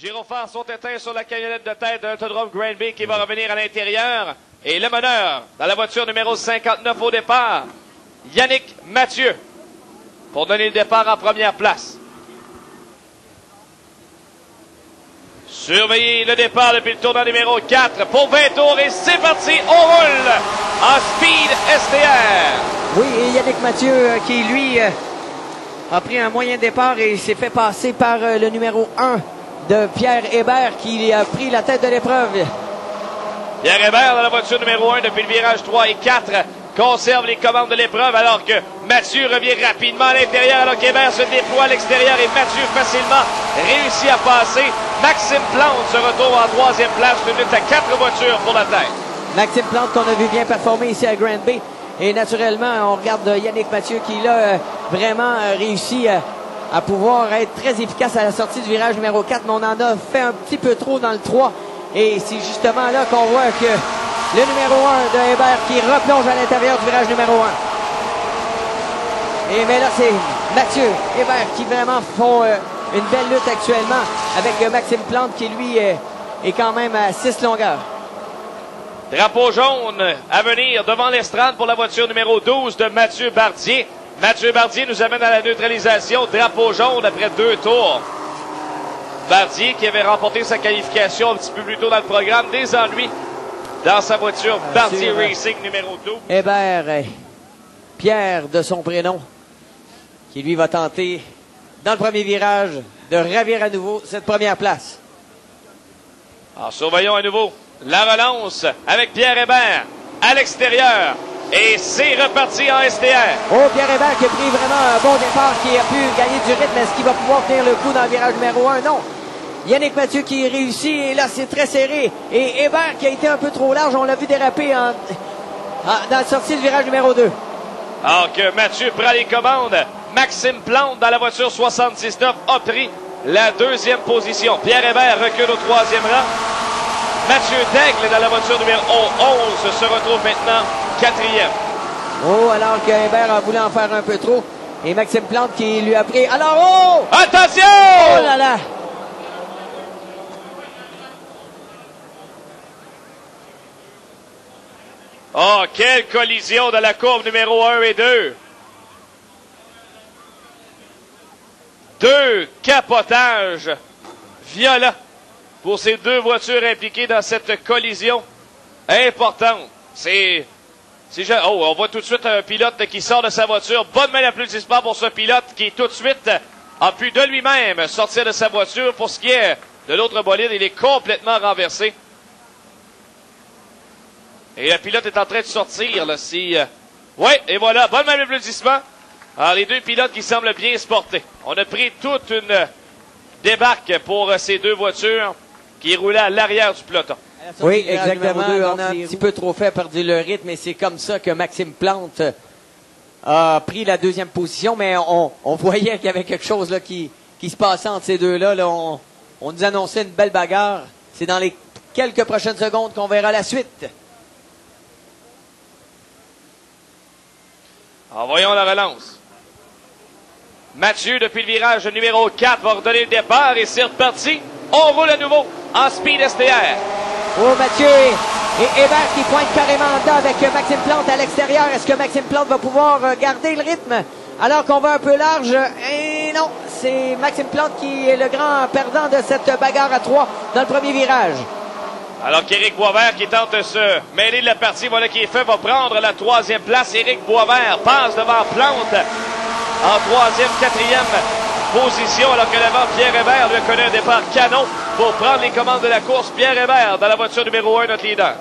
Gyrophares sont éteints sur la camionnette de tête de l'autodrome Granby qui va revenir à l'intérieur. Et le meneur, dans la voiture numéro 59 au départ, Yannick Mathieu, pour donner le départ en première place. Surveillez le départ depuis le tournant numéro 4 pour 20 tours et c'est parti, on roule en Speed STR. Oui, et Yannick Mathieu qui, lui, a pris un moyen départ et s'est fait passer par le numéro 1 de Pierre Hébert qui a pris la tête de l'épreuve. Pierre Hébert dans la voiture numéro 1 depuis le virage 3 et 4 conserve les commandes de l'épreuve alors que Mathieu revient rapidement à l'intérieur alors qu'Hébert se déploie à l'extérieur et Mathieu facilement réussit à passer. Maxime Plante se retrouve en troisième place, une minute à 4 voitures pour la tête. Maxime Plante qu'on a vu bien performer ici à Granby. Et naturellement, on regarde Yannick Mathieu qui là vraiment réussi à pouvoir être très efficace à la sortie du virage numéro 4, mais on en a fait un petit peu trop dans le 3. Et c'est justement là qu'on voit que le numéro 1 de Hébert qui replonge à l'intérieur du virage numéro 1. Et mais là, c'est Mathieu Hébert qui vraiment font une belle lutte actuellement avec Maxime Plante qui, lui, est quand même à 6 longueurs. Drapeau jaune à venir devant l'estrade pour la voiture numéro 12 de Mathieu Bardier. Mathieu Bardier nous amène à la neutralisation. Drapeau jaune après 2 tours. Bardier qui avait remporté sa qualification un petit peu plus tôt dans le programme. Des ennuis dans sa voiture Bardier Racing numéro 12. Hébert, Pierre de son prénom, qui lui va tenter dans le premier virage de ravir à nouveau cette première place. Alors surveillons à nouveau la relance avec Pierre Hébert à l'extérieur. Et c'est reparti en STR. Oh, Pierre Hébert qui a pris vraiment un bon départ, qui a pu gagner du rythme. Est-ce qu'il va pouvoir tenir le coup dans le virage numéro 1? Non. Yannick Mathieu qui réussit, et là c'est très serré. Et Hébert qui a été un peu trop large, on l'a vu déraper dans la sortie du virage numéro 2. Alors que Mathieu prend les commandes, Maxime Plante dans la voiture 79 a pris la deuxième position. Pierre Hébert recule au troisième rang. Mathieu Daigle dans la voiture numéro 11 se retrouve maintenant quatrième. Oh, alors que Hébert a voulu en faire un peu trop. Et Maxime Plante qui lui a pris... Alors, oh! Attention! Oh là là! Oh, quelle collision dans la courbe numéro 1 et 2. Deux capotages violents pour ces deux voitures impliquées dans cette collision importante. Oh, on voit tout de suite un pilote qui sort de sa voiture. Bonne main d'applaudissement pour ce pilote qui tout de suite a pu de lui-même sortir de sa voiture. Pour ce qui est de l'autre bolide, il est complètement renversé. Et le pilote est en train de sortir. Là, oui, et voilà, bonne main d'applaudissement. Alors, les deux pilotes qui semblent bien se porter. On a pris toute une débarque pour ces deux voitures qui roulaient à l'arrière du peloton. Oui, exactement. On a un petit peu trop fait, perdu le rythme, et c'est comme ça que Maxime Plante a pris la deuxième position, mais on voyait qu'il y avait quelque chose là qui se passait entre ces deux-là. Là, on nous annonçait une belle bagarre. C'est dans les quelques prochaines secondes qu'on verra la suite. Alors, voyons la relance. Mathieu, depuis le virage numéro 4, va redonner le départ et c'est reparti. On roule à nouveau en Speed STR. Oh, Mathieu et Hébert qui pointent carrément en dedans avec Maxime Plante à l'extérieur. Est-ce que Maxime Plante va pouvoir garder le rythme alors qu'on va un peu large? Et non, c'est Maxime Plante qui est le grand perdant de cette bagarre à 3 dans le premier virage. Alors qu'Éric Boisvert qui tente de se mêler de la partie, voilà qui est fait, va prendre la troisième place. Éric Boisvert passe devant Plante en troisième, quatrième position, alors que devant Pierre Hébert lui a connu un départ canon pour prendre les commandes de la course. Pierre Hébert dans la voiture numéro 1, notre leader.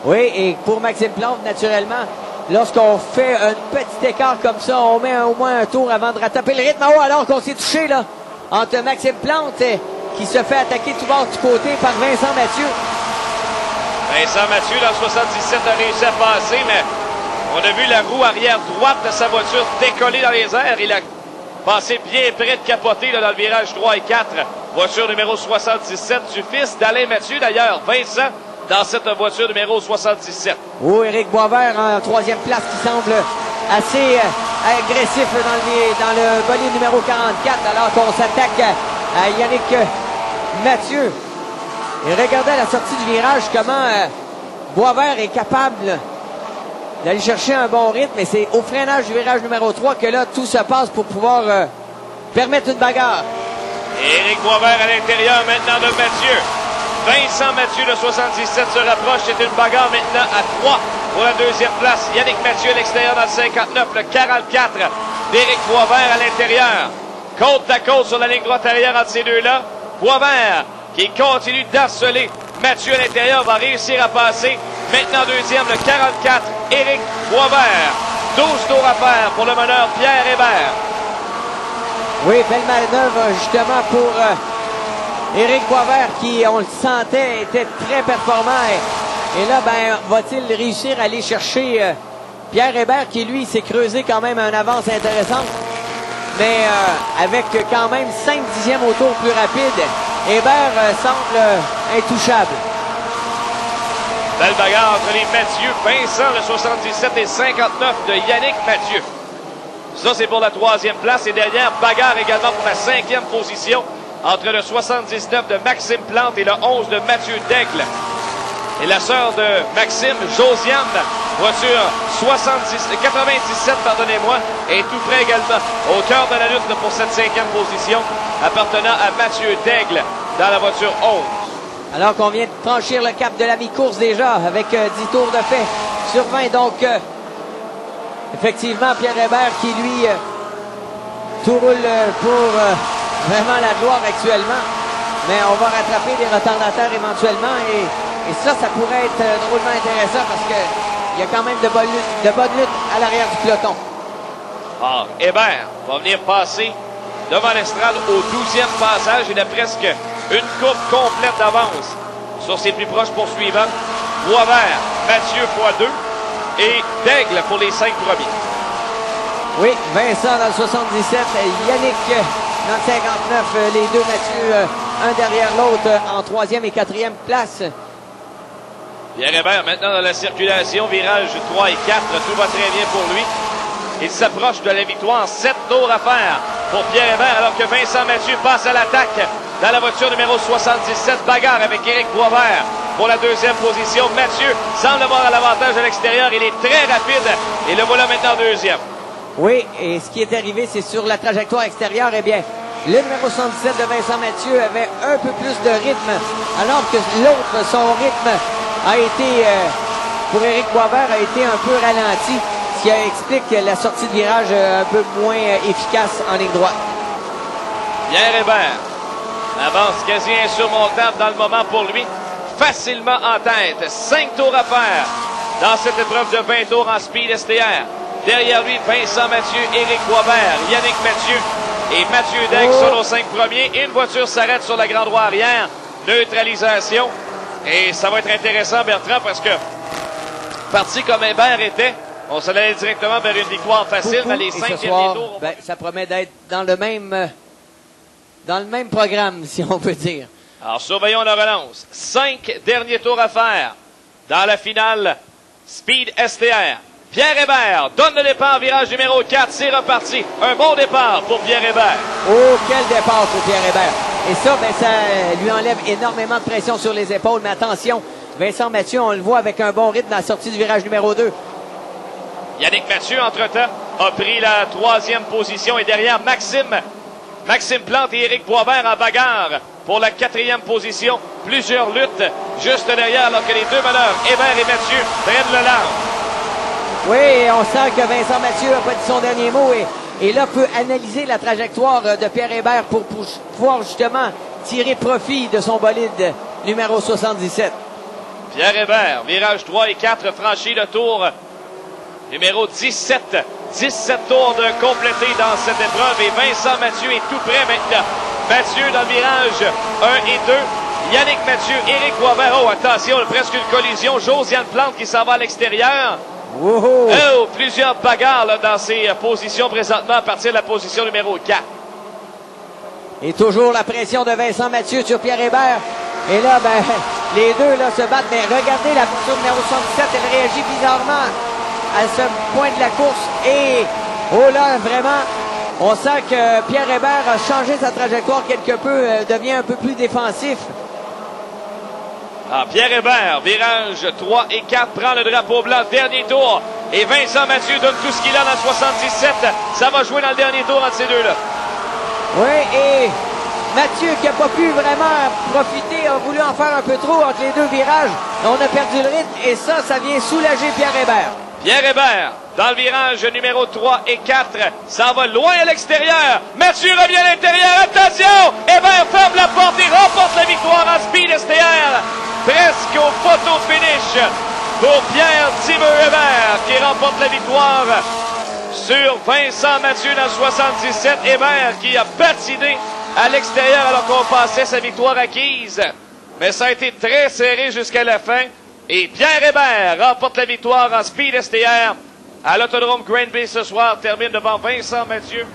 Oui, et pour Maxime Plante, naturellement, lorsqu'on fait un petit écart comme ça, on met au moins un tour avant de rattraper le rythme. Oh, alors qu'on s'est touché là entre Maxime Plante qui se fait attaquer tout bord du côté par Vincent Mathieu. Vincent Mathieu, dans le 77, a réussi à passer, mais on a vu la roue arrière droite de sa voiture décoller dans les airs. Il a passé bien près de capoter là, dans le virage 3 et 4. Voiture numéro 77 du fils d'Alain Mathieu, d'ailleurs, Vincent, dans cette voiture numéro 77. Oh, Éric Boisvert en troisième place qui semble assez agressif dans le bolide numéro 44, alors qu'on s'attaque à Yannick Mathieu. Et regardez à la sortie du virage comment Boisvert est capable d'aller chercher un bon rythme. Et c'est au freinage du virage numéro 3 que là, tout se passe pour pouvoir permettre une bagarre. Éric Boisvert à l'intérieur maintenant de Mathieu. Vincent Mathieu, le 77, se rapproche. C'est une bagarre maintenant à 3 pour la deuxième place. Yannick Mathieu à l'extérieur dans le 59. Le 44 d'Éric Boisvert à l'intérieur. Côte à côte sur la ligne droite arrière entre ces deux-là. Boisvert qui continue d'harceler Mathieu à l'intérieur, va réussir à passer. Maintenant deuxième, le 44, Éric Boisvert. 12 tours à faire pour le meneur Pierre Hébert. Oui, belle manœuvre justement pour Éric Boisvert qui, on le sentait, était très performant. Et là, ben, va-t-il réussir à aller chercher Pierre Hébert qui, lui, s'est creusé quand même une avance intéressante. Mais avec quand même 5 dixièmes au tour plus rapide, Hébert semble intouchable. Belle bagarre entre les Mathieu, Vincent le 77 et 59 de Yannick Mathieu. Ça, c'est pour la troisième place. Et derrière, bagarre également pour la cinquième position entre le 79 de Maxime Plante et le 11 de Mathieu Daigle. Et la sœur de Maxime, Josiane, voiture 97, pardonnez-moi, est tout près également au cœur de la lutte pour cette cinquième position, appartenant à Mathieu Daigle dans la voiture 11. Alors qu'on vient de franchir le cap de la mi-course déjà, avec 10 tours de fait sur 20. Donc, effectivement, Pierre Hébert qui, lui, tout roule pour vraiment la gloire actuellement. Mais on va rattraper les retardataires éventuellement. Et ça pourrait être drôlement intéressant parce qu'il y a quand même de bonnes luttes à l'arrière du peloton. Ah, Hébert va venir passer devant l'estrade au 12e passage. Il a presque une courbe complète d'avance sur ses plus proches poursuivants. Boisvert, Mathieu x2 et Daigle pour les 5 premiers. Oui, Vincent dans le 77, Yannick dans le 59, les deux Mathieu, un derrière l'autre en 3e et 4e place. Pierre Hébert maintenant dans la circulation, virage 3 et 4, tout va très bien pour lui. Il s'approche de la victoire, 7 tours à faire pour Pierre Hébert alors que Vincent Mathieu passe à l'attaque dans la voiture numéro 77, bagarre avec Éric Boisvert pour la deuxième position. Mathieu semble avoir l'avantage à l'extérieur, il est très rapide et le voilà maintenant deuxième. Oui, et ce qui est arrivé, c'est sur la trajectoire extérieure, eh bien, le numéro 77 de Vincent Mathieu avait un peu plus de rythme, alors que l'autre, son rythme a été, pour Éric Boisvert, a été un peu ralenti, ce qui explique la sortie de virage un peu moins efficace en ligne droite. Pierre Hébert avance quasi insurmontable dans le moment pour lui, facilement en tête, 5 tours à faire dans cette épreuve de 20 tours en Speed STR. Derrière lui, Vincent Mathieu, Éric Boisvert, Yannick Mathieu et Mathieu Daigle sont nos 5 premiers. Une voiture s'arrête sur la grande roue arrière, neutralisation. Et ça va être intéressant, Bertrand, parce que parti comme Hébert était, on s'en allait directement vers une victoire facile dans les 5 derniers tours. Ben, ça promet d'être dans le même programme, si on peut dire. Alors, surveillons la relance. 5 derniers tours à faire dans la finale Speed STR. Pierre Hébert donne le départ, virage numéro 4, c'est reparti. Un bon départ pour Pierre Hébert. Oh, quel départ pour Pierre Hébert. Et ça, ben, ça lui enlève énormément de pression sur les épaules. Mais attention, Vincent Mathieu, on le voit avec un bon rythme dans la sortie du virage numéro 2. Yannick Mathieu, entre-temps, a pris la 3e position. Et derrière, Maxime Plante et Éric Boisvert en bagarre pour la 4e position. Plusieurs luttes juste derrière, alors que les deux meneurs, Hébert et Mathieu, prennent le large. Oui, on sent que Vincent Mathieu n'a pas dit son dernier mot et là peut analyser la trajectoire de Pierre Hébert pour pouvoir justement tirer profit de son bolide numéro 77. Pierre Hébert, virage 3 et 4, franchit le tour numéro 17. 17 tours de complété dans cette épreuve et Vincent Mathieu est tout près maintenant. Mathieu dans le virage 1 et 2. Yannick Mathieu, Éric Boisvert. Oh, attention, presque une collision. Josiane Plante qui s'en va à l'extérieur. Wow. Oh, plusieurs bagarres là, dans ces positions présentement à partir de la position numéro 4. Et toujours la pression de Vincent Mathieu sur Pierre Hébert. Et là, ben, les deux là, se battent. Mais regardez la voiture numéro 77, elle réagit bizarrement à ce point de la course. Et, oh là, vraiment, On sent que Pierre Hébert a changé sa trajectoire quelque peu, devient un peu plus défensif. Ah, Pierre Hébert, virage 3 et 4, prend le drapeau blanc, dernier tour. Et Vincent Mathieu donne tout ce qu'il a dans le 77. Ça va jouer dans le dernier tour entre ces deux-là. Oui, et Mathieu qui n'a pas pu vraiment profiter, a voulu en faire un peu trop entre les deux virages. On a perdu le rythme et ça vient soulager Pierre Hébert. Pierre Hébert, dans le virage numéro 3 et 4, ça va loin à l'extérieur. Mathieu revient à l'intérieur. Attention! Hébert ferme la porte et remporte la victoire en Speed STR. Presque au photo finish pour Pierre Thibaut Hébert qui remporte la victoire sur Vincent Mathieu dans le 77. Hébert qui a patiné à l'extérieur alors qu'on pensait sa victoire acquise. Mais ça a été très serré jusqu'à la fin. Et Pierre Hébert remporte la victoire en Speed STR à l'Autodrome Granby ce soir. Termine devant Vincent Mathieu.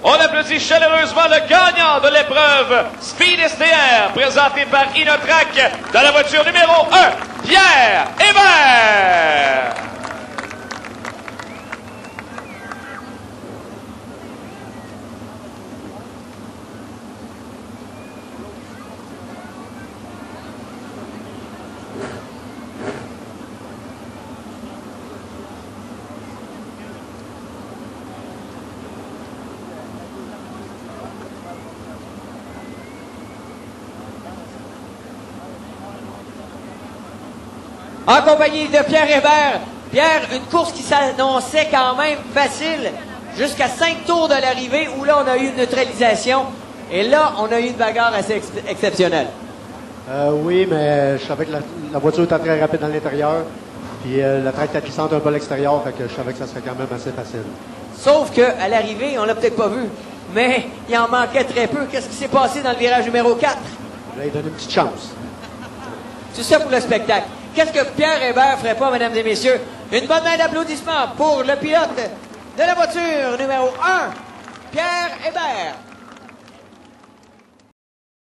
On applaudit chaleureusement le gagnant de l'épreuve Speed STR présenté par Inotrac dans la voiture numéro 1, Pierre Hébert. En compagnie de Pierre Hébert. Pierre, une course qui s'annonçait quand même facile jusqu'à 5 tours de l'arrivée où là, on a eu une neutralisation. Et là, on a eu une bagarre assez exceptionnelle. Oui, mais je savais que la voiture était très rapide à l'intérieur. Puis la traque était glissante un peu à l'extérieur, fait que je savais que ça serait quand même assez facile. Sauf qu'à l'arrivée, on l'a peut-être pas vu, mais il en manquait très peu. Qu'est-ce qui s'est passé dans le virage numéro 4? Là, il donne une petite chance. Tout ça pour le spectacle. Qu'est-ce que Pierre Hébert ferait pas, mesdames et messieurs? Une bonne main d'applaudissements pour le pilote de la voiture numéro 1, Pierre Hébert.